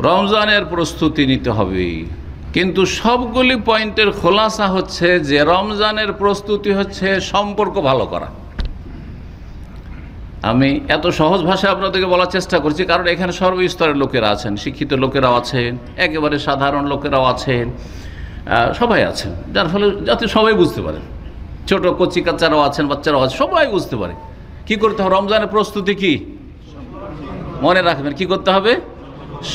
রমজানের প্রস্তুতি নিতে হবে, কিন্তু সবগুলি পয়েন্টের খোলাসা হচ্ছে যে রমজানের প্রস্তুতি হচ্ছে সম্পর্ক ভালো করা। আমি এত সহজ ভাষায় আপনাদেরকে বলার চেষ্টা করছি, কারণ এখানে সর্বস্তরের লোকেরা আছেন, শিক্ষিত লোকেরাও আছেন, একেবারে সাধারণ লোকেরাও আছেন, সবাই আছেন, যার ফলে যাতে সবাই বুঝতে পারেন। ছোট কচি কাচ্চারাও আছেন, বাচ্চারাও আছেন, সবাই বুঝতে পারে কি করতে হবে। রমজানের প্রস্তুতি কি মনে রাখবেন, কি করতে হবে?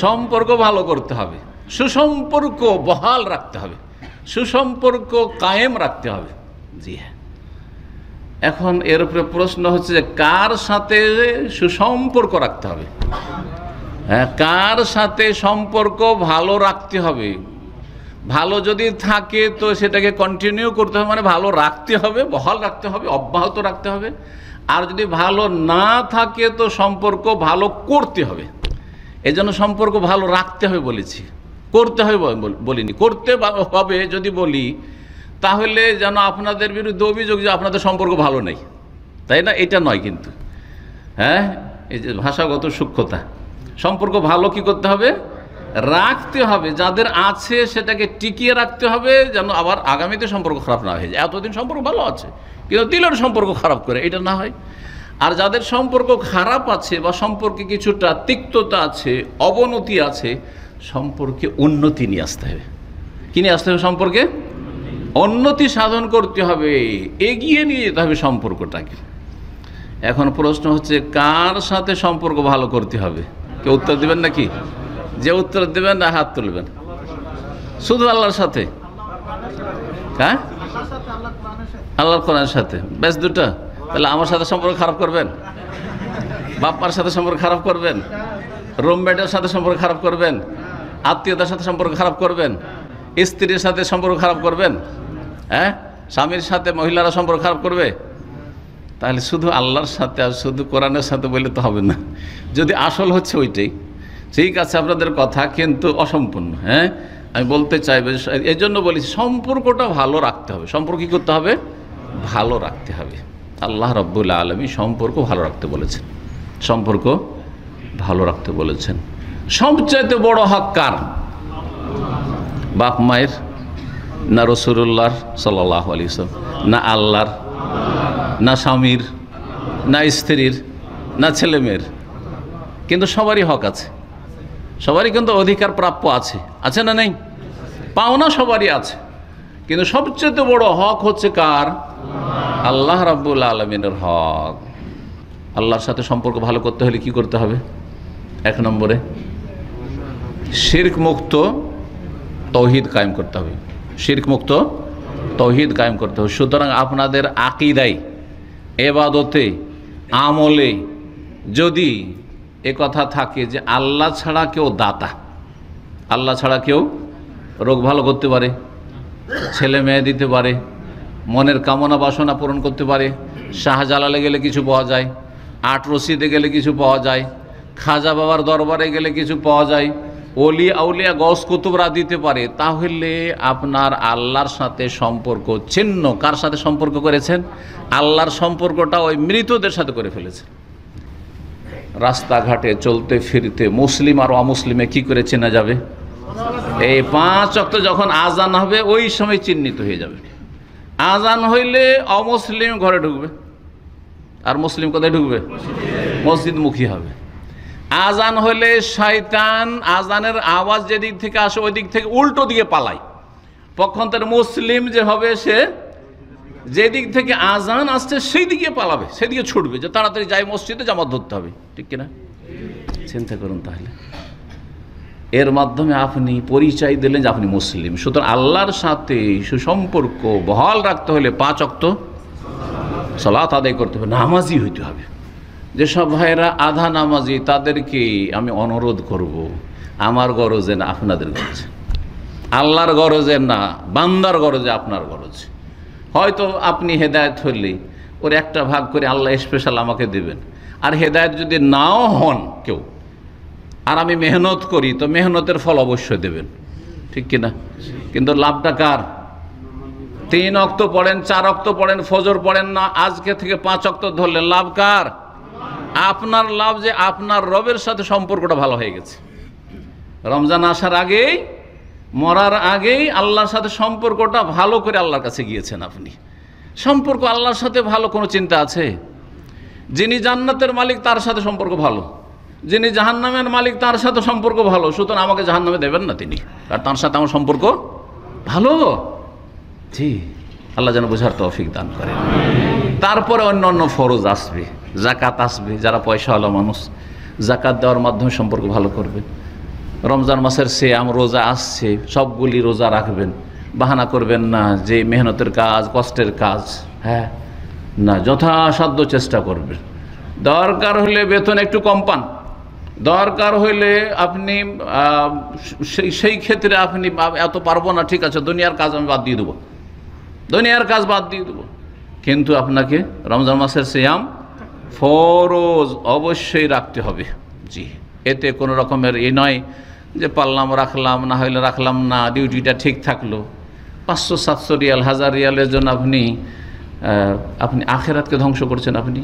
সম্পর্ক ভালো করতে হবে, সুসম্পর্ক বহাল রাখতে হবে, সুসম্পর্ক কায়েম রাখতে হবে। জি হ্যাঁ, এখন এর উপরে প্রশ্ন হচ্ছে যে কার সাথে সুসম্পর্ক রাখতে হবে? হ্যাঁ, কার সাথে সম্পর্ক ভালো রাখতে হবে? ভালো যদি থাকে তো সেটাকে কন্টিনিউ করতে হবে, মানে ভালো রাখতে হবে, বহাল রাখতে হবে, অব্যাহত রাখতে হবে। আর যদি ভালো না থাকে তো সম্পর্ক ভালো করতে হবে। এই জন্য সম্পর্ক ভালো রাখতে হবে বলেছি, করতে হবে বলিনি। করতে হবে যদি বলি তাহলে যেন আপনাদের বিরুদ্ধে অভিযোগ যে আপনাদের সম্পর্ক ভালো নেই, তাই না? এটা নয় কিন্তু। হ্যাঁ, এই যে ভাষাগত সূক্ষ্মতা, সম্পর্ক ভালো কি করতে হবে? রাখতে হবে। যাদের আছে সেটাকে টিকিয়ে রাখতে হবে, যেন আবার আগামীতে সম্পর্ক খারাপ না হয়ে যায়। এতদিন সম্পর্ক ভালো আছে কিন্তু দিলের সম্পর্ক খারাপ করে, এটা না হয়। আর যাদের সম্পর্ক খারাপ আছে বা সম্পর্কে কিছুটা তিক্ততা আছে, অবনতি আছে, সম্পর্কে উন্নতি নিয়ে আসতে হবে। কি নিয়ে আসতে হবে? সম্পর্কে উন্নতি সাধন করতে হবে, এগিয়ে নিয়ে যেতে হবে সম্পর্কটাকে। এখন প্রশ্ন হচ্ছে কার সাথে সম্পর্ক ভালো করতে হবে? কেউ উত্তর দেবেন নাকি? যে উত্তর দেবেন না হাত তুলবেন। শুধু আল্লাহর সাথে? হ্যাঁ, আল্লাহর কোরআনের সাথে, ব্যাস দুটো। তাহলে আমার সাথে সম্পর্ক খারাপ করবেন, বাপ্পার সাথে সম্পর্ক খারাপ করবেন, রুমমেটের সাথে সম্পর্ক খারাপ করবেন, আত্মীয়তার সাথে সম্পর্ক খারাপ করবেন, স্ত্রীর সাথে সম্পর্ক খারাপ করবেন, হ্যাঁ, স্বামীর সাথে মহিলারা সম্পর্ক খারাপ করবে? তাহলে শুধু আল্লাহর সাথে আর শুধু কোরআনের সাথে বললে তো হবে না। যদি আসল হচ্ছে ওইটাই, ঠিক আছে আপনাদের কথা, কিন্তু অসম্পূর্ণ। হ্যাঁ, আমি বলতে চাইব, এই জন্য বলি সম্পর্কটা ভালো রাখতে হবে। সম্পর্ক কী করতে হবে? ভালো রাখতে হবে। আল্লাহ রাব্বুল আলামিন সম্পর্ক ভালো রাখতে বলেছেন, সম্পর্ক ভালো রাখতে বলেছেন। সবচাইতে বড় হক কার? বাপ মায়ের, না রাসূলুল্লাহ সাল্লাল্লাহু আলাইহি ওয়াসাল্লাম, না আল্লাহর, না স্বামীর, না স্ত্রীর, না ছেলে মেয়ের? কিন্তু সবারই হক আছে, সবারই কিন্তু অধিকার প্রাপ্য আছে, আছে না নেই? পাওনা সবারই আছে, কিন্তু সবচেয়ে বড় হক হচ্ছে কার? আল্লাহ রাব্বুল আলামিনের হক। আল্লাহর সাথে সম্পর্ক ভালো করতে হলে কি করতে হবে? এক নম্বরে শিরক মুক্ত তৌহিদ কায়েম করতে হবে। শিরক মুক্ত তৌহিদ কায়েম করতে হবে। সুতরাং আপনাদের আকীদায়, ইবাদতে, আমলে যদি এ কথা থাকে যে আল্লাহ ছাড়া কেউ দাতা, আল্লাহ ছাড়া কেউ রোগ ভালো করতে পারে, ছেলে মেয়ে দিতে পারে, মনের কামনা বাসনা পূরণ করতে পারে, শাহজালালে গেলে কিছু পাওয়া যায়, আট রশিদে গেলে কিছু পাওয়া যায়, খাজা বাবার দরবারে গেলে কিছু পাওয়া যায়, ওলি আউলিয়া গস কুতুবরা দিতে পারে, তাহলে আপনার আল্লাহর সাথে সম্পর্ক ছিন্ন। কার সাথে সম্পর্ক করেছেন? আল্লাহর সম্পর্কটা ওই মৃতদের সাথে করে ফেলেছেন। রাস্তাঘাটে চলতে ফিরতে মুসলিম আর অমুসলিমে কি করে চেনা যাবে? এই 5 ওয়াক্ত যখন আজান হবে ওই সময় চিহ্নিত হয়ে যাবে। আজান হইলে অমুসলিম ঘরে ঢুকবে, আর মুসলিম কোথায় ঢুকবে? মসজিদমুখী হবে। আজান হইলে শয়তান আজানের আওয়াজ যেদিক থেকে আসে ওই দিক থেকে উল্টো দিকে পালায়। পক্ষান্তরে মুসলিম যে হবে সে যেদিক থেকে আজান আসছে সেই দিকে পালাবে, সেদিকে ছুটবে, যে তাড়াতাড়ি যাই মসজিদে জামাত ধরতে হবে। ঠিক কিনা? চিন্তা করুন। তাহলে এর মাধ্যমে আপনি পরিচয় দিলেন যে আপনি মুসলিম। সুতরাং আল্লাহর সাথে সুসম্পর্ক বহাল রাখতে হলে 5 ওয়াক্ত সালাত আদায় করতে হবে, নামাজি হইতে হবে। যেসব ভাইরা আধা নামাজি তাদেরকে আমি অনুরোধ করব, আমার গরজে না আপনাদের গরজে, আল্লাহর গরজে না বান্দার গরজে, আপনার গরজে। হয়তো আপনি হেদায়েত হলে ওর একটা ভাগ করে আল্লাহ স্পেশাল আমাকে দেবেন, আর হেদায়েত যদি নাও হন কেউ, আর আমি মেহনত করি, তো মেহনতের ফল অবশ্যই দেবেন। ঠিক কিনা? কিন্তু লাভটা কার? 3 ওয়াক্ত পড়েন, 4 ওয়াক্ত পড়েন, ফজর পড়েন না, আজকে থেকে 5 ওয়াক্ত ধরলেন, লাভ কার? আপনার লাভ যে আপনার রবের সাথে সম্পর্কটা ভালো হয়ে গেছে। রমজান আসার আগেই, মরার আগেই আল্লাহর সাথে সম্পর্কটা ভালো করে আল্লাহর কাছে গিয়েছেন আপনি। সম্পর্ক আল্লাহর সাথে ভালো কোনো চিন্তা আছে? যিনি জান্নাতের মালিক তার সাথে সম্পর্ক ভালো, যিনি জাহান্নামের মালিক তার সাথে সম্পর্ক ভালো, সুতরাং আমাকে জাহান্নামে দেবেন না তিনি, আর তার সাথে আমার সম্পর্ক ভালো। জি, আল্লাহ যেন বোঝার তৌফিক দান করেন। তারপরে অন্য অন্য ফরজ আসবে, জাকাত আসবে। যারা পয়সাওয়ালা মানুষ জাকাত দেওয়ার মাধ্যমে সম্পর্ক ভালো করবেন। রমজান মাসের সিয়াম, রোজা আসছে, সবগুলি রোজা রাখবেন। বাহানা করবেন না যে মেহনতের কাজ, কষ্টের কাজ, হ্যাঁ না, যথাসাধ্য চেষ্টা করবেন। দরকার হলে বেতন একটু কম পান, দরকার হইলে আপনি সেই ক্ষেত্রে আপনি এত পারবো না, ঠিক আছে, দুনিয়ার কাজ আমি বাদ দিয়ে দেবো, দুনিয়ার কাজ বাদ দিয়ে দেবো, কিন্তু আপনাকে রমজান মাসের সিয়াম ফরজ অবশ্যই রাখতে হবে। জি, এতে কোনো রকমের নয় যে পারলাম রাখলাম, না হইলে রাখলাম না, ডিউটিটা ঠিক থাকলো। 500-700 রিয়াল, 1000 রিয়ালের জন্য আপনি আখেরাতকে ধ্বংস করছেন, আপনি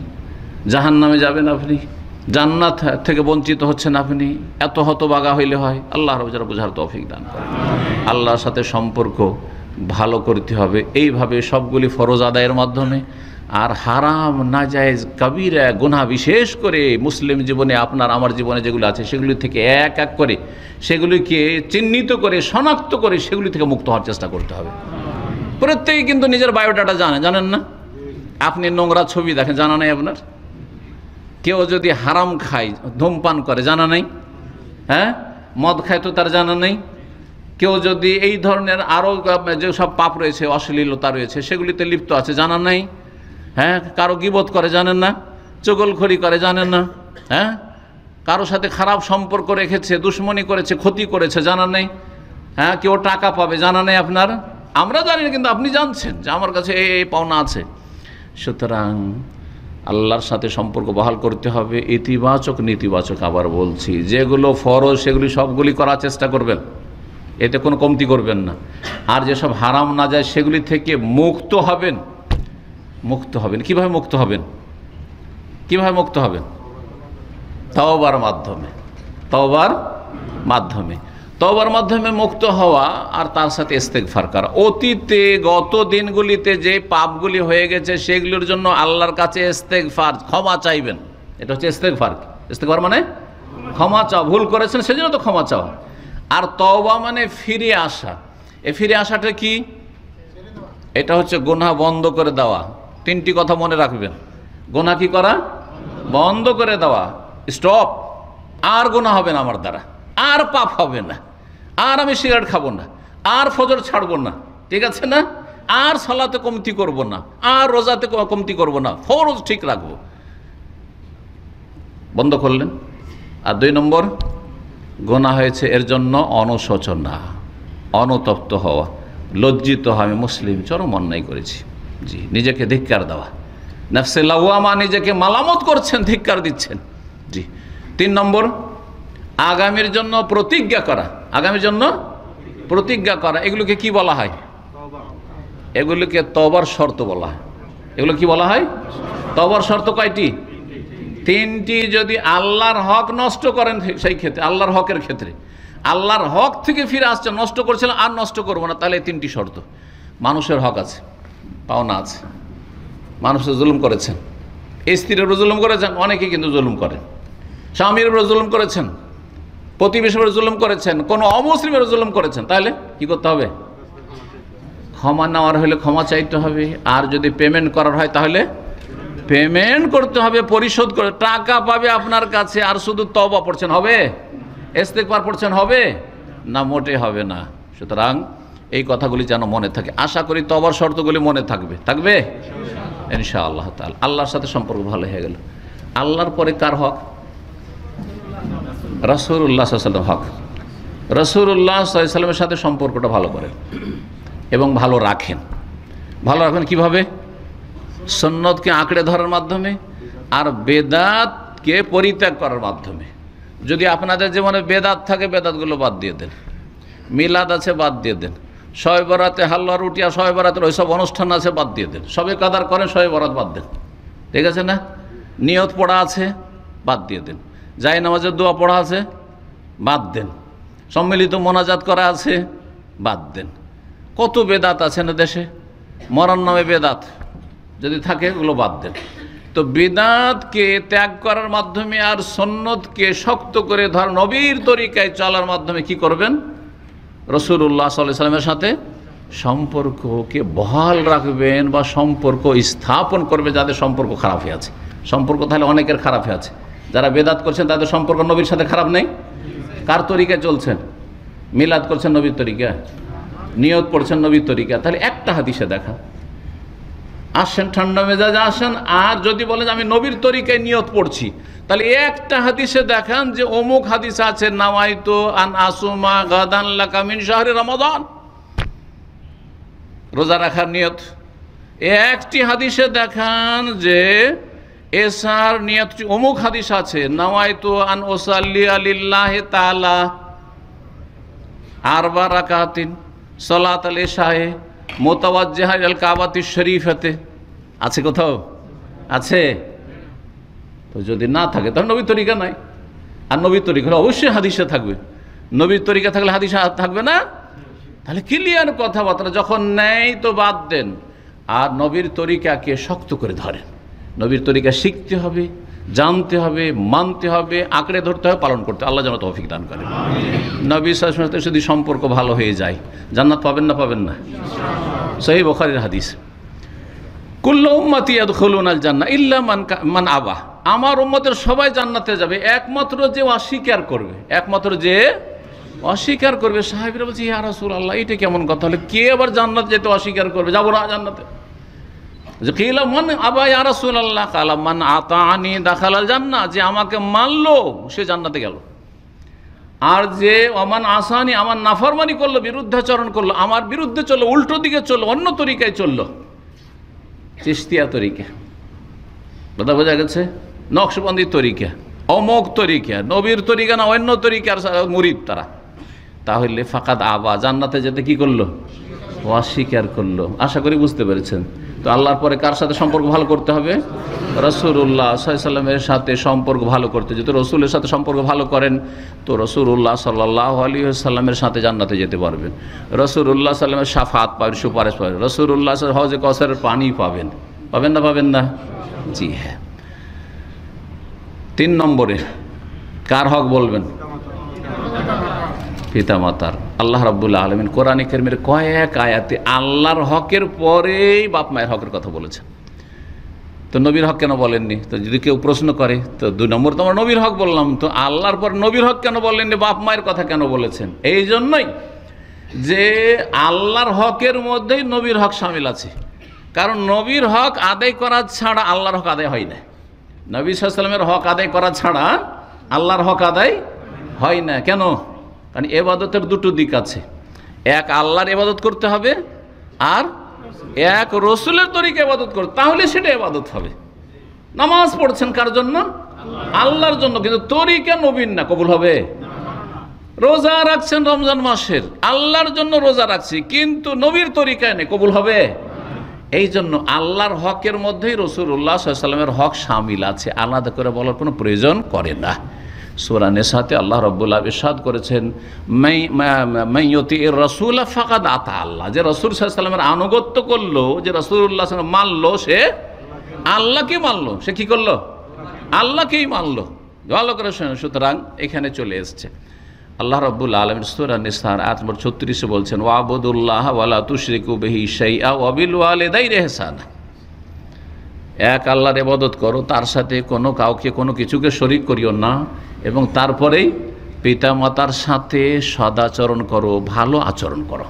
জাহান্নামে যাবেন, আপনি জান্নাত থেকে বঞ্চিত হচ্ছেন, আপনি এত হতবাগা হইলে হয়? আল্লাহ যারা বোঝার তৌফিক দান করেন। আল্লাহর সাথে সম্পর্ক ভালো করতে হবে এইভাবে সবগুলি ফরজ আদায়ের মাধ্যমে। আর হারাম, নাজায়েজ, কাবিরা গুনাহ বিশেষ করে মুসলিম জীবনে, আপনার আমার জীবনে যেগুলো আছে সেগুলি থেকে এক এক করে সেগুলিকে চিহ্নিত করে, শনাক্ত করে সেগুলি থেকে মুক্ত হওয়ার চেষ্টা করতে হবে। প্রত্যেকে কিন্তু নিজের বায়োডাটা জানেন না? আপনি নোংরা ছবি দেখেন, জানা নাই আপনার? কেউ যদি হারাম খায়, ধূমপান করে, জানা নাই? হ্যাঁ, মদ খায় তো তার জানা নেই? কেউ যদি এই ধরনের আরও যে সব পাপ রয়েছে, অশ্লীলতা রয়েছে, সেগুলিতে লিপ্ত আছে, জানা নাই? হ্যাঁ, কারো গীবত করে, জানেন না? চগলখড়ি করে, জানেন না? হ্যাঁ, কারো সাথে খারাপ সম্পর্ক রেখেছে, দুশ্মনী করেছে, ক্ষতি করেছে, জানা নেই? হ্যাঁ, কেউ টাকা পাবে, জানা নেই আপনার? আমরা জানি না, কিন্তু আপনি জানছেন যে আমার কাছে এই পাওনা আছে। সুতরাং আল্লাহর সাথে সম্পর্ক বহাল করতে হবে, ইতিবাচক নেতিবাচক। আবার বলছি, যেগুলো ফরজ সেগুলি সবগুলি করার চেষ্টা করবেন, এতে কোনো কমতি করবেন না। আর যেসব হারাম না যায় সেগুলি থেকে মুক্ত হবেন। মুক্ত হবেন কিভাবে? মুক্ত হবেন কিভাবে? মুক্ত হবেন তওবার মাধ্যমে। তওবার মাধ্যমে, তওবার মাধ্যমে মুক্ত হওয়া, আর তার সাথে ইস্তেগফার করা। অতীতে গত দিনগুলিতে যে পাপগুলি হয়ে গেছে সেগুলোর জন্য আল্লাহর কাছে ইস্তেগফার, ক্ষমা চাইবেন। এটা হচ্ছে ইস্তেগফার। ইস্তেগফার মানে ক্ষমা চাও, ভুল করেছেন সেজন্য তো ক্ষমা চাও। আর তওবা মানে ফিরে আসা। এই ফিরে আসাটা কি? এটা হচ্ছে গুনাহ বন্ধ করে দেওয়া। 3টি কথা মনে রাখবেন। গুনাহ কি করা? বন্ধ করে দেওয়া, স্টপ। আর গুনাহ হবে না আমার দ্বারা, আর পাপ হবে না, আর আমি সিগারেট খাবো না, আর ফজর ছাড়বো না, ঠিক আছে না? আর সালাতে কমতি করব না, আর রোজাতে কমতি করব না, ফরজ ঠিক রাখবো। বন্ধ করলেন। আর 2 নম্বর, গুনাহ হয়েছে এর জন্য অনুশোচনা, অনুতপ্ত হওয়া, লজ্জিত হওয়া, আমি মুসলিম, চরম অন্যায় করেছি। জি, নিজেকে ধিক্কার দেওয়া, নফসে লাওয়ামা, নিজেকে মালামত করছেন, ধিক্কার দিচ্ছেন। জি। 3 নম্বর, আগামীর জন্য প্রতিজ্ঞা করা। আগামীর জন্য প্রতিজ্ঞা করা, এগুলোকে কি বলা হয়? এগুলোকে তওবার শর্ত বলা হয়। এগুলো কি বলা হয়? তওবার শর্ত কয়টি? 3টি। যদি আল্লাহর হক নষ্ট করেন সেই ক্ষেত্রে, আল্লাহর হকের ক্ষেত্রে, আল্লাহর হক থেকে ফিরে আসছে, নষ্ট করছিলেন আর নষ্ট করবো না, তাহলে 3টি শর্ত। মানুষের হক আছে, পাওনা আছে, মানুষের জুলুম করেছেন, স্ত্রীর উপর জুলুম করেছেন, অনেকে কিন্তু জুলুম করেন, স্বামীর উপর জুলুম করেছেন, প্রতিবেশীর উপর জুলুম করেছেন, কোনো অমুসলিমের জুলুম করেছেন, তাহলে কি করতে হবে? ক্ষমা নেওয়ার হলে ক্ষমা চাইতে হবে। আর যদি পেমেন্ট করার হয় তাহলে পেমেন্ট করতে হবে, পরিশোধ করে। টাকা পাবে আপনার কাছে, আর শুধু তওবা পড়ছেন হবে? ইস্তেগফার পড়ছেন হবে না? মোটে হবে না। সুতরাং এই কথাগুলি যেন মনে থাকে। আশা করি তওবার শর্তগুলি মনে থাকবে ইনশাআল্লাহ তাআলা। আল্লাহর সাথে সম্পর্ক ভালো হয়ে গেল। আল্লাহর পরে কার হক? রাসূলুল্লাহ সাল্লাল্লাহু আলাইহি ওয়াসাল্লাম হক। রাসূলুল্লাহ সাল্লাল্লাহু আলাইহি ওয়াসাল্লামের সাথে সম্পর্কটা ভালো করেন এবং ভালো রাখেন। ভালো রাখেন কিভাবে? সুন্নতকে আঁকড়ে ধরার মাধ্যমে, আর বেদাতকে পরিত্যাগ করার মাধ্যমে। যদি আপনাদের জীবনে বেদাত থাকে, বেদাতগুলো বাদ দিয়ে দেন। মিলাদ আছে, বাদ দিয়ে দেন। শবে বরাতে হালুয়া রুটি আর শবে বরাতের ওইসব অনুষ্ঠান আছে, বাদ দিয়ে দেন। শবে কাদার করেন, শবে বরাত বাদ দেন, ঠিক আছে না? নিয়ত পড়া আছে, বাদ দিয়ে দেন। জায় নামাজের দোয়া পড়া আছে, বাদ দেন। সম্মিলিত মোনাজাত করা আছে, বাদ দেন। কত বেদাত আছে না দেশে, মরার নামে বেদাত যদি থাকে ওগুলো বাদ দেন। তো বিদআতকে ত্যাগ করার মাধ্যমে আর সুন্নতকে শক্ত করে ধর নবীর তরিকায় চলার মাধ্যমে কি করবেন? রাসূলুল্লাহ সাল্লাল্লাহু আলাইহি ওয়াসাল্লামের সাথে সম্পর্ককে বহাল রাখবেন বা সম্পর্ক স্থাপন করবে যাদের সম্পর্ক খারাপ হয়ে আছে। সম্পর্ক তাহলে অনেকের খারাপ হয়ে আছে। যারা বেদাত করছেন তাদের সম্পর্ক নবীর সাথে খারাপ নেই। কার তরিকায় চলছেন? মিলাদ করছেন নবীর তরিকা, নিয়ত পড়ছেন নবীর তরিকা। তাহলে একটা হাদিসে দেখা, আসেন ঠান্ডা মেজাজে আসেন। আর যদি বলেন আমি নবীর তরিকায় নিয়ত পড়ছি, তাহলে একটা হাদিসে দেখান যে অমুক হাদিস আছে নাওয়াইতু আন আসুমা গাদান লাকা মিন শাহরি রমাদান, রোজা রাখার নিয়ত। একটি হাদিসে দেখান যে এসার নিয়ত, অমুক হাদিস আছে নাওয়াইতু আন উসাল্লি লিল্লাহি তাআলা আরবা রাকাতিন সালাতুল ইশায়ে মুতাওয়াজ্জিহা ইলাল কাবাতিশ শরীফাতে, আছে কোথাও? আছে? তো যদি না থাকে তাহলে নবীর তরিকা নাই। আর নবীর তরিকা হলে অবশ্যই হাদিসে থাকবে। নবীর তরিকা থাকলে হাদিসে থাকবে না? তাহলে ক্লিয়ার কথাবার্তা। যখন নেই তো বাদ দেন, আর নবীর তরিকাকে শক্ত করে ধরেন। নবীর তরিকা শিখতে হবে, জানতে হবে, মানতে হবে, আঁকড়ে ধরতে হবে, পালন করতে। আল্লাহ যেন তৌফিক দান করেন। নবী সাল্লাল্লাহু আলাইহি ওয়াসাল্লামের যদি সম্পর্ক ভালো হয়ে যায়, জান্নাত পাবেন না পাবেন না? সহিহ বুখারীর হাদিস, কুল্লু উম্মতি ইয়াদখুলুনাল জান্নাহ ইল্লা মান আবা, আমার উম্মতের সবাই জান্নাতে যাবে একমাত্র যে অস্বীকার করবে। একমাত্র যে অস্বীকার করবে। সাহাবীরা বলছে ইয়া রাসূলুল্লাহ, এটা কেমন কথা হলো? কে আবার জান্নাত যেতে অস্বীকার করবে? যাবো না জান্নাতে। যে কিলা মান আবা ইয়া রাসূলুল্লাহ, কালা মান আতানি দাখালাল জান্নাহ, যে আমাকে মানলো সে জান্নাতে গেল। আর যে ওমান আসানি, আমার নাফরমানি করলো, বিরুদ্ধাচরণ করলো, আমার বিরুদ্ধে চললো, উল্টো দিকে চললো, অন্য তরিকায় চললো, চিশতিয়া তরিকা, কথা বোঝা গেছে? নকশবন্দির তরিকা, অমোক তরিকা, নবীর তরিকা না অন্য তরিকার মুরিদ তারা, তাহলে ফাকাদ আবা, জান্নাতে যেতে কি করলো? অস্বীকার করলো। আশা করি বুঝতে পেরেছেন। তো আল্লাহর পরে কার সাথে সম্পর্ক ভালো করতে হবে? রাসূলুল্লাহ সাল্লাল্লাহু আলাইহি ওয়াসাল্লামের সাথে সম্পর্ক ভালো করতে। যদি রাসূলের সাথে সম্পর্ক ভালো করেন তো রাসূলুল্লাহ সাল্লাল্লাহু আলাইহি ওয়াসাল্লামের সাথে জান্নাতে যেতে পারবেন। রাসূলুল্লাহ সাল্লাল্লাহু আলাইহি ওয়াসাল্লামের শাফাআত পাবেন, সুপারিশ পাবেন। রাসূলুল্লাহ হওজে কাউসারের পানি পাবেন। পাবেন না পাবেন না? জি হ্যাঁ। 3 নম্বরে কার হক বলবেন? পিতামাতার। আল্লাহ রাব্বুল আলামিন কোরআনে কারীমের কয়েক আয়াতে আল্লাহর হকের পরেই বাপ মায়ের হকের কথা বলেছেন। তো নবীর হক কেন বলেননি? তো যদি কেউ প্রশ্ন করে তো 2 নম্বর তো আমরা নবীর হক বললাম, তো আল্লাহর পর নবীর হক কেন বললেননি, বাপ মায়ের কথা কেন বলেছেন? এই জন্যই যে আল্লাহর হকের মধ্যেই নবীর হক শামিল আছে। কারণ নবীর হক আদায় করা ছাড়া আল্লাহর হক আদায় হয় না। নবী সাল্লাল্লাহু আলাইহি ওয়াসাল্লামের হক আদায় করা ছাড়া আল্লাহর হক আদায় হয় না। কেন? কারণ ইবাদতের 2টো দিক আছে। এক আল্লাহর ইবাদত করতে হবে, আর এক রসুলের তরিকা ইবাদত করতে, তাহলে সেটা ইবাদত হবে। নামাজ পড়ছেন কার জন্য? আল্লাহর জন্য, কিন্তু তরিকা নবীর না, কবুল হবে? রোজা রাখছেন রমজান মাসের, আল্লাহর জন্য রোজা রাখছি, কিন্তু নবীর তরিকায় নেই, কবুল হবে? এই জন্য আল্লাহর হকের মধ্যেই রাসূলুল্লাহ সাল্লাল্লাহু আলাইহি ওয়াসাল্লামের হক শামিল আছে, আলাদা করে বলার কোনো প্রয়োজন করে না। সূরা নিসাতে আল্লাহ রাব্বুল আলামিন ইরশাদ করেছেন, মাইয়ুতির রাসূল ফাকাদ আতা আল্লাহ, যে রাসূল সাল্লাল্লাহু আলাইহি ওয়াসাল্লামের আনুগত্য করলো, যে রাসূলুল্লাহ সাল্লাল্লাহু আলাইহি ওয়াসাল্লাম মানলো, সে আল্লাহকে মানলো। সে কি করলো? আল্লাহকেই মানলো। ভালো করে শুনুন। সুতরাং এখানে চলে এসছে আল্লাহ রাব্বুল আলামিন সূরা নিসার আয়াত নম্বর 36 এ বলছেন, ওয়াবুদুল্লাহ ওয়ালা তুশরিকু বিহি শাইআ ওয়া বিল ওয়ালিদাইনি ইহসানা, এক আল্লাহর ইবাদত করো, তার সাথে কাউকে কোনো কিছুকে শরীক করিও না, এবং তারপরেই পিতামাতার সাথে সদাচরণ করো, ভালো আচরণ করো।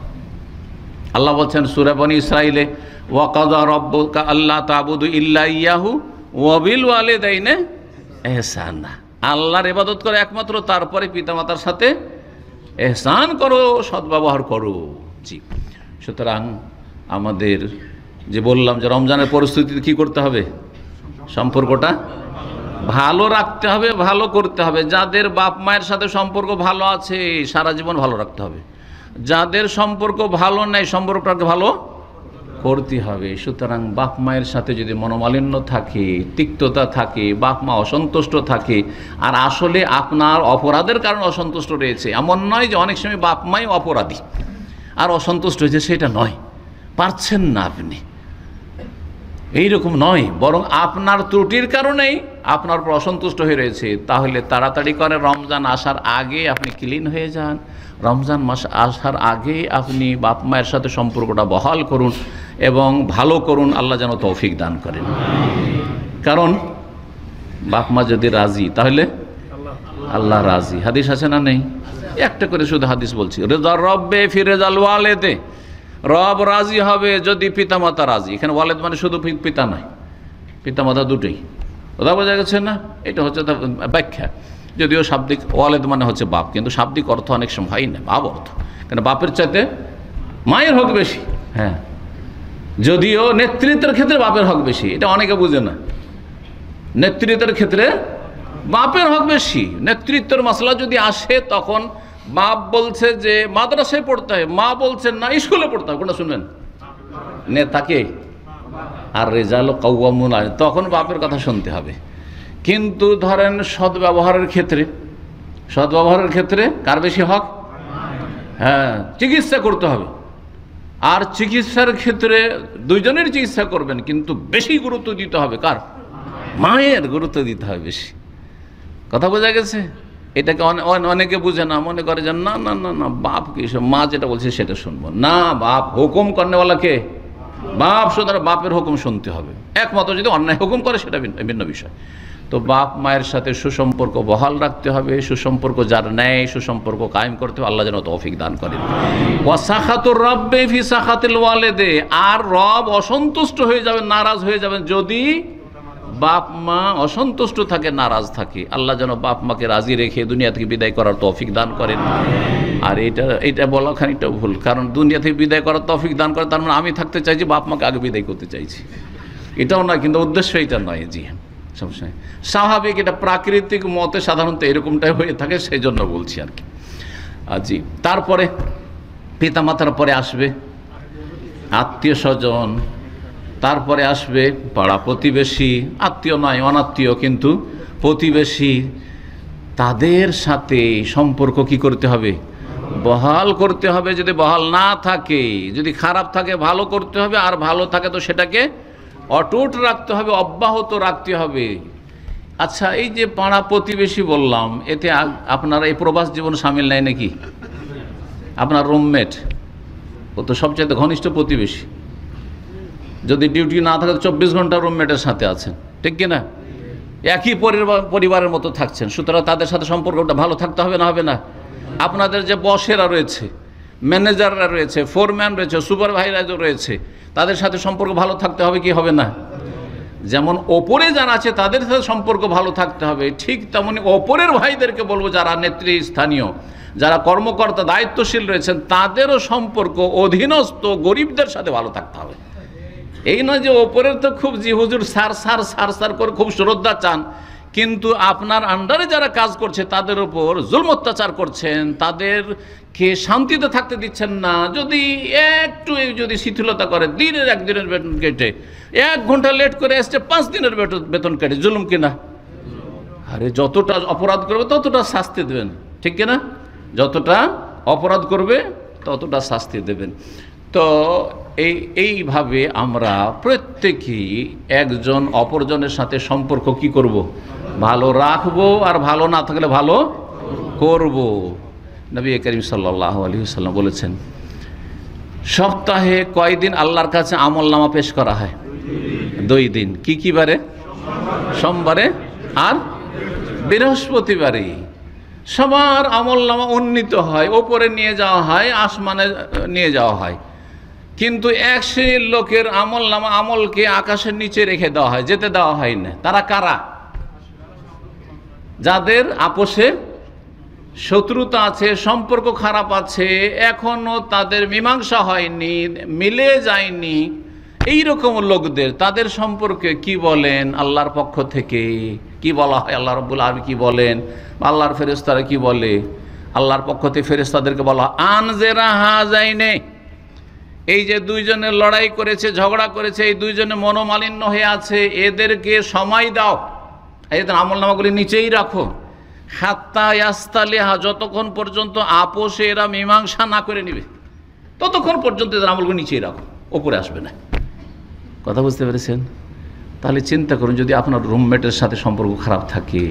আল্লাহ বলছেন সূরা বনী ইসরাঈলে, ওয়া কাযা রাব্বুকা আল্লা তা'বুদু ইল্লা ইয়াহু ওয়া বিল ওয়ালিদাইনি ইহসানা, আল্লাহর ইবাদত করো একমাত্র, তারপরে পিতামাতার সাথে ইহসান করো, সদ্ব্যবহার করো। জি, সুতরাং আমাদের যে বললাম যে রমজানের পরিস্থিতিতে কী করতে হবে? সম্পর্কটা ভালো রাখতে হবে, ভালো করতে হবে। যাদের বাপ মায়ের সাথে সম্পর্ক ভালো আছে সারা জীবন ভালো রাখতে হবে। যাদের সম্পর্ক ভালো নেই সম্পর্কটাকে ভালো করতে হবে। সুতরাং বাপ মায়ের সাথে যদি মনোমালিন্য থাকে, তিক্ততা থাকে, বাপ মা অসন্তুষ্ট থাকে, আর আসলে আপনার অপরাধের কারণে অসন্তুষ্ট রয়েছে, এমন নয় যে অনেক সময় বাপ মাই অপরাধী আর অসন্তুষ্ট হয়েছে, সেটা নয়, পারছেন না আপনি, এইরকম নয়, বরং আপনার ত্রুটির কারণেই আপনার উপর অসন্তুষ্ট হয়ে রয়েছে। তাহলে তাড়াতাড়ি করে রমজান আসার আগে আপনি ক্লিন হয়ে যান, রমজান মাস আসার আগে আপনি বাপ মায়ের সাথে সম্পর্কটা বহাল করুন এবং ভালো করুন। আল্লাহ যেন তৌফিক দান করেন। কারণ বাপ মা যদি রাজি তাহলে আল্লাহ রাজি। হাদিস আছে না নেই? একটা করে শুধু হাদিস বলছি, রেজা রব্বে ফি রেজাল ওয়ালেদে, রব রাজি হবে যদি পিতামাতা রাজি। এখানে ওয়ালেদ মানে শুধু পিতা নয়, পিতামাতা দুটোই। কথা বোঝা গেছে না? এটা হচ্ছে ব্যাখ্যা। যদিও শাব্দিক ওয়ালেদ মানে হচ্ছে বাপ, কিন্তু শাব্দিক অর্থ অনেক সময় হয় না বাপ অর্থ, কেন বাপের চাইতে মায়ের হক বেশি। হ্যাঁ, যদিও নেতৃত্বের ক্ষেত্রে বাপের হক বেশি, এটা অনেকে বুঝে না। নেতৃত্বের ক্ষেত্রে বাপের হক বেশি। নেতৃত্বের মশলা যদি আসে তখন বাপ বলছে যে মাদ্রাসায় পড়তে হয়, মা বলছেন না স্কুলে পড়তে হয়, কোনটা শুনবেন? নেতাকে। আর রেজাল কাওয়ামুন, তখন বাপের কথা শুনতে হবে। কিন্তু ধরেন সদ্ব্যবহারের ক্ষেত্রে কার বেশি হক? হ্যাঁ, চিকিৎসা করতে হবে, আর চিকিৎসার ক্ষেত্রে দুইজনের চিকিৎসা করবেন, কিন্তু বেশি গুরুত্ব দিতে হবে কার? মায়ের গুরুত্ব দিতে হবে বেশি। কথা বোঝা গেছে? এটাকে অনেকে বুঝে না, মনে করে যে না না না না বাপ কি, মা যেটা বলছে সেটা শুনবো না। বাপ হুকুম করেওয়ালাকে বাপ, সুতরাং বাপের হুকুম শুনতে হবে। একমাত্র যদি অন্যায় হুকুম করে সেটা ভিন্ন বিষয়। তো বাপ মায়ের সাথে সুসম্পর্ক বহাল রাখতে হবে, সুসম্পর্ক যার নেয় সুসম্পর্ক কায়েম করতে হবে। আল্লাহ যেন তৌফিক দান করেন। ওয়া সাখাতুর রাব্বি ফি সাখাতিল ওয়ালিদে, আর রব অসন্তুষ্ট হয়ে যাবেন, নারাজ হয়ে যাবেন যদি বাপ মা অসন্তুষ্ট থাকে, নারাজ থাকে। আল্লাহ যেন বাপ মাকে রাজি রেখে দুনিয়া থেকে বিদায় করার তৌফিক দান করেন। আর এটা বলা খানিকটা ভুল, কারণ দুনিয়া থেকে বিদায় করার তৌফিক দান করে তার মানে আমি থাকতে চাইছি, বাপ মাকে আগে বিদায় করতে চাইছি, এটাও নয়। কিন্তু উদ্দেশ্য এটা নয়। জি সবসময় স্বাভাবিক, এটা প্রাকৃতিক মতে সাধারণত এরকমটাই হয়ে থাকে, সেই জন্য বলছি আর কি। জি, তারপরে পিতামাতার পরে আসবে আত্মীয় স্বজন, তারপরে আসবে পাড়া প্রতিবেশী, আত্মীয় নয় অনাত্মীয় কিন্তু প্রতিবেশী। তাদের সাথে সম্পর্ক কি করতে হবে? বহাল করতে হবে। যদি বহাল না থাকে, যদি খারাপ থাকে ভালো করতে হবে, আর ভালো থাকে তো সেটাকে অটুট রাখতে হবে, অব্যাহত রাখতে হবে। আচ্ছা, এই যে পাড়া প্রতিবেশী বললাম, এতে আপনারা এই প্রবাস জীবন সামিল নেয় নাকি? আপনার রুমমেট ও তো সবচেয়ে ঘনিষ্ঠ প্রতিবেশী। যদি ডিউটি না থাকে 24 ঘন্টা রুমমেটের সাথে আছেন, ঠিক কিনা? একই পরিবারের মতো থাকছেন, সুতরাং তাদের সাথে সম্পর্কটা ভালো থাকতে হবে না? হবে না? আপনাদের যে বসেরা রয়েছে, ম্যানেজাররা রয়েছে, ফোরম্যান রয়েছে, সুপারভাইজার রয়েছে, তাদের সাথে সম্পর্ক ভালো থাকতে হবে কি হবে না? যেমন ওপরে যারা আছে তাদের সাথে সম্পর্ক ভালো থাকতে হবে, ঠিক তেমনি ওপরের ভাইদেরকে বলবো যারা নেতৃস্থানীয়, যারা কর্মকর্তা দায়িত্বশীল রয়েছেন, তাদেরও সম্পর্ক অধীনস্থ গরিবদের সাথে ভালো থাকতে হবে। এই নয় যে ওপরের তো খুব জি হুজুর সার করে খুব শ্রদ্ধা চান, কিন্তু আপনার আন্ডারে যারা কাজ করছে তাদের উপর জুলম অত্যাচার করছেন, তাদেরকে শান্তিতে থাকতে দিচ্ছেন না। যদি শিথিলতা করে, দিনের 1 দিনের বেতন কেটে, 1 ঘন্টা লেট করে আসছে 5 দিনের বেতন কেটে, জুলুম কিনা? আরে যতটা অপরাধ করবে ততটা শাস্তি দেবেন, ঠিক কিনা? যতটা অপরাধ করবে ততটা শাস্তি দেবেন। তো এইভাবে আমরা প্রত্যেকেই একজন অপরজনের সাথে সম্পর্ক কি করব? ভালো রাখবো, আর ভালো না থাকলে ভালো করব। নবী করিম সাল্লাল্লাহু আলাইহি ওয়াসাল্লাম বলেছেন, সপ্তাহে কয়দিন আল্লাহর কাছে আমলনামা পেশ করা হয়? 2 দিন। কি বারে? সোমবারে আর বৃহস্পতিবারে। সবার আমলনামা উন্নীত হয়, ওপরে নিয়ে যাওয়া হয়, আসমানে নিয়ে যাওয়া হয়। কিন্তু এক শ্রেণীর লোকের আমলকে আকাশের নিচে রেখে দেওয়া হয়, যেতে দেওয়া হয় না। তারা কারা? যাদের আপোষে শত্রুতা আছে, সম্পর্ক খারাপ আছে, এখনো তাদের মীমাংসা হয়নি, মিলে যায়নি, এই রকম লোকদের, তাদের সম্পর্কে কি বলেন আল্লাহর পক্ষ থেকে? কি বলা হয়? আল্লাহ রাব্বুল আলামিন কি বলেন? আল্লাহর ফেরেশতারা কি বলে? আল্লাহর পক্ষ থেকে ফেরেশতাদেরকে বলা আনজেরা হাজাইনে, এই যে দুইজনের লড়াই করেছে, ঝগড়া করেছে, এই দুইজনে মনোমালিন্য হয়ে আছে, এদেরকে সময় দাও, এদের আমল নামাগুলি নিচেই রাখো। হাত্তা ইয়াস্তালিহা, যতক্ষণ পর্যন্ত আপোষে এরা মীমাংসা না করে নিবে ততক্ষণ পর্যন্ত এদের আমলগুলো নিচেই রাখো, ওপরে আসবে না। কথা বুঝতে পেরেছেন? তাহলে চিন্তা করুন, যদি আপনার রুমমেটের সাথে সম্পর্ক খারাপ থাকে,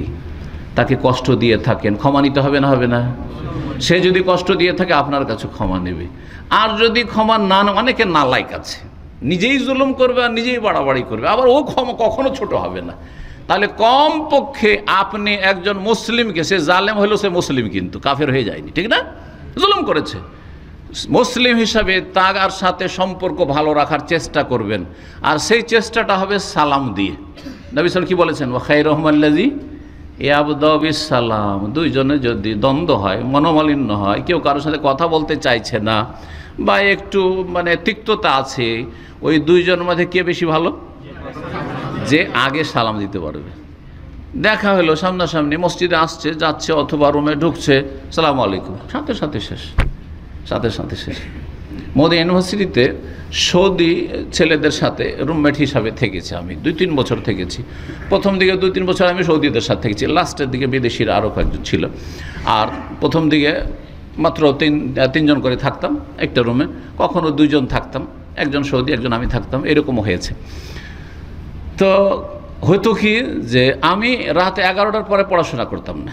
তাকে কষ্ট দিয়ে থাকেন, ক্ষমা নিতে হবে না হবে না? সে যদি কষ্ট দিয়ে থাকে আপনার কাছে ক্ষমা নেবে। আর যদি ক্ষমা না, অনেকে নালায়েক আছে, নিজেই জুলুম করবে আর নিজেই বাড়াবাড়ি করবে, আবার ও ক্ষমা কখনো ছোট হবে না। তাহলে কম পক্ষে আপনি একজন মুসলিমকে, সে জালেম হলো, সে মুসলিম কিন্তু কাফের হয়ে যায়নি, ঠিক না? জুলুম করেছে, মুসলিম হিসাবে তার সাথে সম্পর্ক ভালো রাখার চেষ্টা করবেন। আর সেই চেষ্টাটা হবে সালাম দিয়ে। নবী সাল্লাল্লাহু কি বলেছেন? ওয়া খায়রুহুমাল্লাযী ইয়াবদাউ বিসসালাম। দুইজনে যদি দ্বন্দ্ব হয়, মনোমালিন্য হয়, কেউ কারোর সাথে কথা বলতে চাইছে না বা একটু তিক্ততা আছে, ওই দুইজনের মধ্যে কে বেশি ভালো? যে আগে সালাম দিতে পারবে। দেখা হলো সামনাসামনি, মসজিদে আসছে যাচ্ছে অথবা রুমে ঢুকছে, সালাম আলাইকুম, সাথে সাথে শেষ, সাথে সাথে শেষ। মদিনা ইউনিভার্সিটিতে সৌদি ছেলেদের সাথে রুমমেট হিসাবে থেকেছি আমি, 2-3 বছর থেকেছি। প্রথম দিকে 2-3 বছর আমি সৌদিদের সাথে থেকেছি, লাস্টের দিকে বিদেশিরা আরও কয়েকজন ছিল। আর প্রথম দিকে মাত্র তিনজন করে থাকতাম একটা রুমে, কখনো 2 জন থাকতাম, একজন সৌদি একজন আমি থাকতাম, এরকমও হয়েছে। তো হয়তো কি যে আমি রাত 11টার পরে পড়াশোনা করতাম না,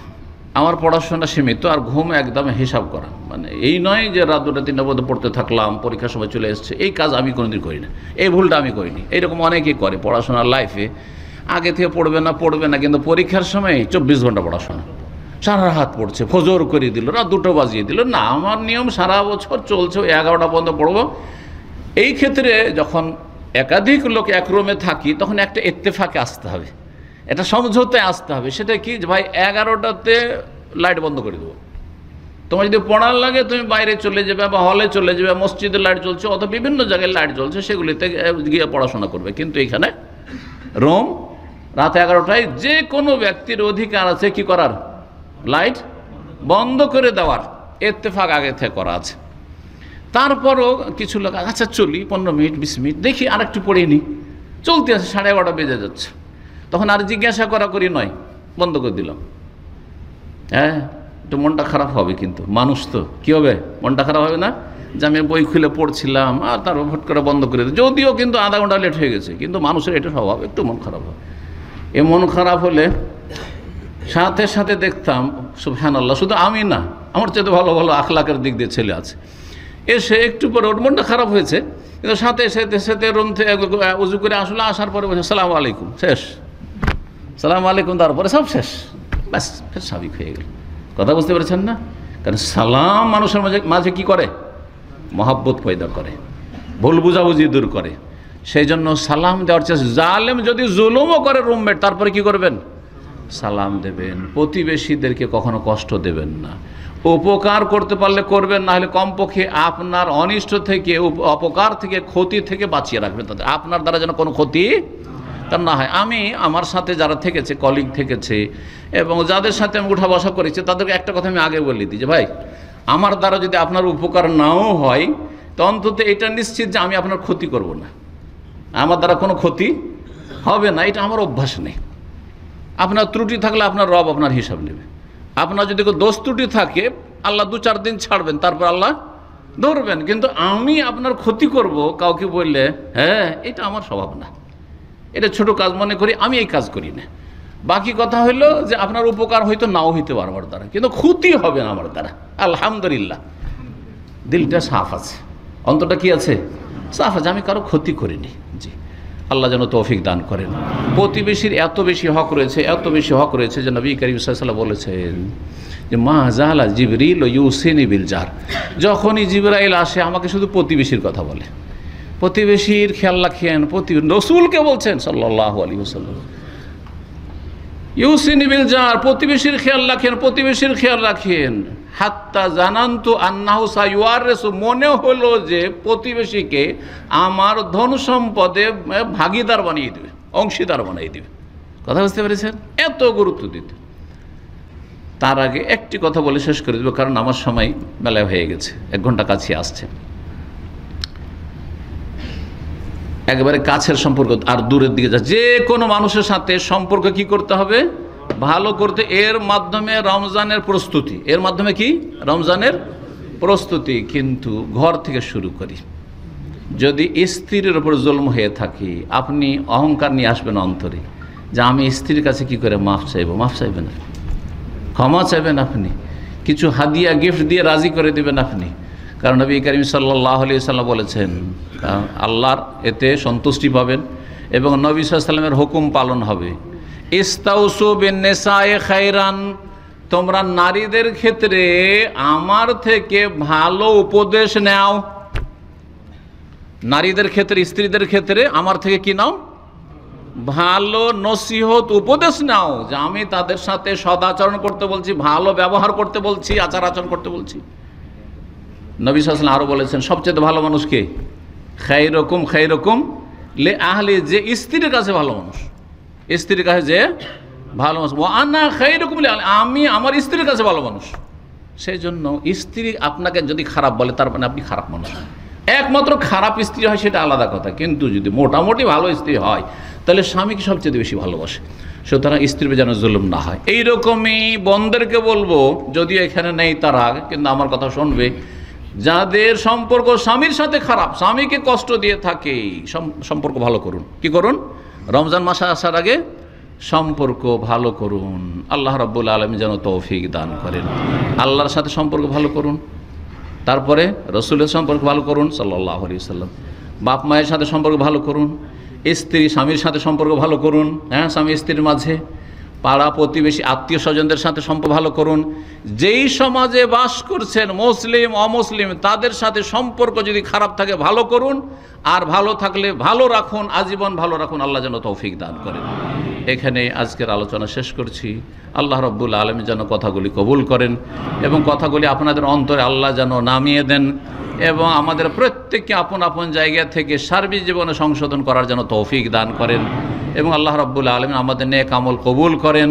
আমার পড়াশোনা সীমিত, আর ঘুম একদম হিসাব করা। এই নয় যে রাত 2টা-3টা পর্যন্ত পড়তে থাকলাম, পরীক্ষার সময় চলে এসছে, এই কাজ আমি কোনোদিন করি না, এই ভুলটা আমি করিনি। এইরকম অনেকেই করে পড়াশোনার লাইফে, আগে থেকে পড়বে না কিন্তু পরীক্ষার সময় 24 ঘন্টা পড়াশোনা, সারা রাত পড়ছে, ফজর করে দিল, রাত 2টো বাজিয়ে দিল। না, আমার নিয়ম সারা বছর চলছে, 11টা পর্যন্ত পড়বো। এই ক্ষেত্রে যখন একাধিক লোক এক রুমে থাকি, তখন একটা ইত্তেফাকে আসতে হবে, এটা সমঝোতায় আসতে হবে। সেটা কি, যে ভাই 11টাতে লাইট বন্ধ করে দেবো, তোমার যদি পড়ার লাগে তুমি বাইরে চলে যাবে বা হলে চলে যাবে, মসজিদে লাইট জ্বলছে অথবা বিভিন্ন জায়গায় লাইট জ্বলছে, সেগুলিতে গিয়ে পড়াশোনা করবে। কিন্তু এখানে রুম রাত 11টায় যে কোনো ব্যক্তির অধিকার আছে কি করার, লাইট বন্ধ করে দেওয়ার, ইত্তেফাক আগে থেকে করা আছে। তারপরও কিছু লোক আচ্ছা চলি 15 মিনিট 20 মিনিট দেখি আর একটু পড়ে নি, চলতে আছে, 11:30 বেজে যাচ্ছে, তখন আর জিজ্ঞাসা করি নয়, বন্ধ করে দিলাম। হ্যাঁ, একটু মনটা খারাপ হবে, কিন্তু মানুষ তো কী হবে, মনটা খারাপ হবে না? যে আমি বই খুলে পড়ছিলাম আর তারপর ভট করে বন্ধ করে দিই, যদিও কিন্তু আধা ঘন্টা লেট হয়ে গেছে, কিন্তু মানুষের এটা স্বভাব, একটু মন খারাপ হয়। এ মন খারাপ হলে সাথে সাথে দেখতাম সুবহানাল্লাহ, শুধু আমি না, আমার চেয়ে ভালো ভালো আখলাকের দিক দিয়ে ছেলে আছে, এসে একটু পরে ওর মনটা খারাপ হয়েছে, কিন্তু সাথে সাথে সাথে রুম থেকে উজু করে আসলে, আসার পরে বলছে সালাম আলাইকুম, শেষ, সালাম আলাইকুম, তারপরে সব শেষ, ব্যাস ফের স্বাভাবিক হয়ে গেল। কথা বুঝতে পেরেছেন না? কারণ সালাম মানুষের মাঝে কি করে, মহাব্বত পয়দা করে, ভুল বুঝাবুঝি দূর করে। সেই জন্য সালাম দেওয়ার চেষ্টা। জালেম যদি জুলুমও করে রুমমেট, তারপরে কি করবেন, সালাম দেবেন। প্রতিবেশীদেরকে কখনো কষ্ট দেবেন না, উপকার করতে পারলে করবেন, না হলে কমপক্ষে আপনার অনিষ্ট থেকে, অপকার থেকে, ক্ষতি থেকে বাঁচিয়ে রাখবেন তাদের, আপনার দ্বারা যেন কোনো ক্ষতি তার না হয়। আমি আমার সাথে যারা থেকেছে, কলিগ থেকেছে এবং যাদের সাথে আমি উঠা বসা করেছি, তাদেরকে একটা কথা আমি আগে বলে দিই যে ভাই, আমার দ্বারা যদি আপনার উপকার নাও হয়, তো অন্তত এটা নিশ্চিত যে আমি আপনার ক্ষতি করব না, আমার দ্বারা কোনো ক্ষতি হবে না, এটা আমার অভ্যাস নেই। আপনার ত্রুটি থাকলে আপনার রব আপনার হিসাব নেবে, আপনার যদি কোনো দোষ ত্রুটি থাকে আল্লাহ 2-4 দিন ছাড়বেন, তারপর আল্লাহ ধরবেন, কিন্তু আমি আপনার ক্ষতি করব কাউকে বললে, হ্যাঁ, এটা আমার স্বভাব না, এটা ছোট কাজ মনে করি, আমি এই কাজ করি না। বাকি কথা হলো যে আপনার উপকার হয়তো নাও হইতে পারে আমার দ্বারা, কিন্তু ক্ষতি হবে না আমার দ্বারা, আলহামদুলিল্লাহ, দিলটা সাফ আছে, অন্তরটা কি আছে, সাফ আছে, আমি কারো ক্ষতি করিনি। জি, আল্লাহ যেন তৌফিক দান করেন। প্রতিবেশীর এত বেশি হক রয়েছে, এত বেশি হক রয়েছে যে নবী করিম সাল্লাল্লাহু আলাইহি ওয়াসাল্লাম বলেছেন যে মা জালা জিবরিল ইউসিনি বিল জার, যখনই জিবরাইল আসে আমাকে শুধু প্রতিবেশীর কথা বলে, প্রতিবেশীর খেয়াল রাখেন, রাসূলকে বলছেন সাল্লাল্লাহু আলাইহি ওয়াসাল্লাম, ইউসিনি বিল জার, প্রতিবেশীর খেয়াল রাখেন, প্রতিবেশীর খেয়াল রাখেন। হাত্তা জানান্তু আন্নাহু সাইওয়ারিসু, মনে হলো যে প্রতিবেশীকে আমার ধন সম্পদে ভাগীদার বানিয়ে দেবে, অংশীদার বানিয়ে দেবে। কথা বুঝতে পেরেছেন? এত গুরুত্ব দিতে। তার আগে একটি কথা বলে শেষ করে দেবো, কারণ আমার সময় বেলা হয়ে গেছে, 1 ঘন্টা কাছে আসছে। একেবারে কাছের সম্পর্ক আর দূরের দিকে যা, যে কোনো মানুষের সাথে সম্পর্ক কি করতে হবে, ভালো করতে। এর মাধ্যমে রমজানের প্রস্তুতি, এর মাধ্যমে কি রমজানের প্রস্তুতি। কিন্তু ঘর থেকে শুরু করি। যদি স্ত্রীর ওপর জুলম হয়ে থাকে, আপনি অহংকার নিয়ে আসবেন অন্তরে যে আমি স্ত্রীর কাছে কি করে মাফ চাইবো, মাফ চাইবেন, ক্ষমা চাইবেন, আপনি কিছু হাদিয়া গিফট দিয়ে রাজি করে দেবেন আপনি। কারণ নবী করিম সাল্লাল্লাহু আলাইহি ওয়াসাল্লাম বলেছেন আল্লাহর এতে সন্তুষ্টি পাবেন এবং নবী সাল্লাল্লাহু আলাইহি ওয়াসাল্লামের হুকুম পালন হবে। ইস্তাউসু বিন-নিসায়ে খায়রান, তোমরা নারীদের ক্ষেত্রে আমার থেকে ভালো উপদেশ নাও। নারীদের ক্ষেত্রে, স্ত্রীদের ক্ষেত্রে আমার থেকে কি নাও, ভালো নসিহত উপদেশ নাও, যে আমি তাদের সাথে সদাচরণ করতে বলছি, ভালো ব্যবহার করতে বলছি, আচার আচরণ করতে বলছি। নবী সাল্লাল্লাহু আলাইহি ওয়াসাল্লাম আরো বলেছেন সবচেয়ে ভালো মানুষ কে, খায়রুকুম খায়রুকুম লি আহলি, যে স্ত্রীর কাছে ভালো মানুষ, স্ত্রীর কাছে যে ভালো মানুষ। ওয়া আনা খায়রুকুম লি আহলি, আমি আমার স্ত্রীর কাছে ভালো মানুষ। সেই জন্য স্ত্রী আপনাকে যদি খারাপ বলে তার মানে আপনি খারাপ মানুষ। একমাত্র খারাপ স্ত্রী হয় সেটা আলাদা কথা, কিন্তু যদি মোটামুটি ভালো স্ত্রী হয় তাহলে স্বামীকে সবচেয়ে বেশি ভালোবাসে। সুতরাং স্ত্রীর যেন জুলুম না হয়। এইরকমই বোনদেরকে বলবো, যদিও এখানে নেই তারা, কিন্তু আমার কথা শুনবে, যাদের সম্পর্ক স্বামীর সাথে খারাপ, স্বামীকে কষ্ট দিয়ে থাকে, সম্পর্ক ভালো করুন। কি করুন? রমজান মাস আসার আগে সম্পর্ক ভালো করুন। আল্লাহ রাব্বুল আলামিন যেন তৌফিক দান করেন। আল্লাহর সাথে সম্পর্ক ভালো করুন, তারপরে রসুলের সম্পর্ক ভালো করুন সাল্লাল্লাহু আলাইহি ওয়াসাল্লাম, বাপ মায়ের সাথে সম্পর্ক ভালো করুন, স্ত্রী স্বামীর সাথে সম্পর্ক ভালো করুন, হ্যাঁ স্বামী স্ত্রীর মাঝে, পাড়া প্রতিবেশী আত্মীয় স্বজনদের সাথে সম্পর্ক ভালো করুন। যেই সমাজে বাস করছেন মুসলিম অমুসলিম তাদের সাথে সম্পর্ক যদি খারাপ থাকে ভালো করুন, আর ভালো থাকলে ভালো রাখুন, আজীবন ভালো রাখুন। আল্লাহ যেন তৌফিক দান করেন। এখানে আজকের আলোচনা শেষ করছি। আল্লাহ রাব্বুল আলামিন যেন কথাগুলি কবুল করেন এবং কথাগুলি আপনাদের অন্তরে আল্লাহ যেন নামিয়ে দেন এবং আমাদের প্রত্যেককে আপন আপন জায়গা থেকে সার্বিক জীবনে সংশোধন করার জন্য তৌফিক দান করেন এবং আল্লাহ রাব্বুল আলামিন আমাদের নেক আমল কবুল করেন।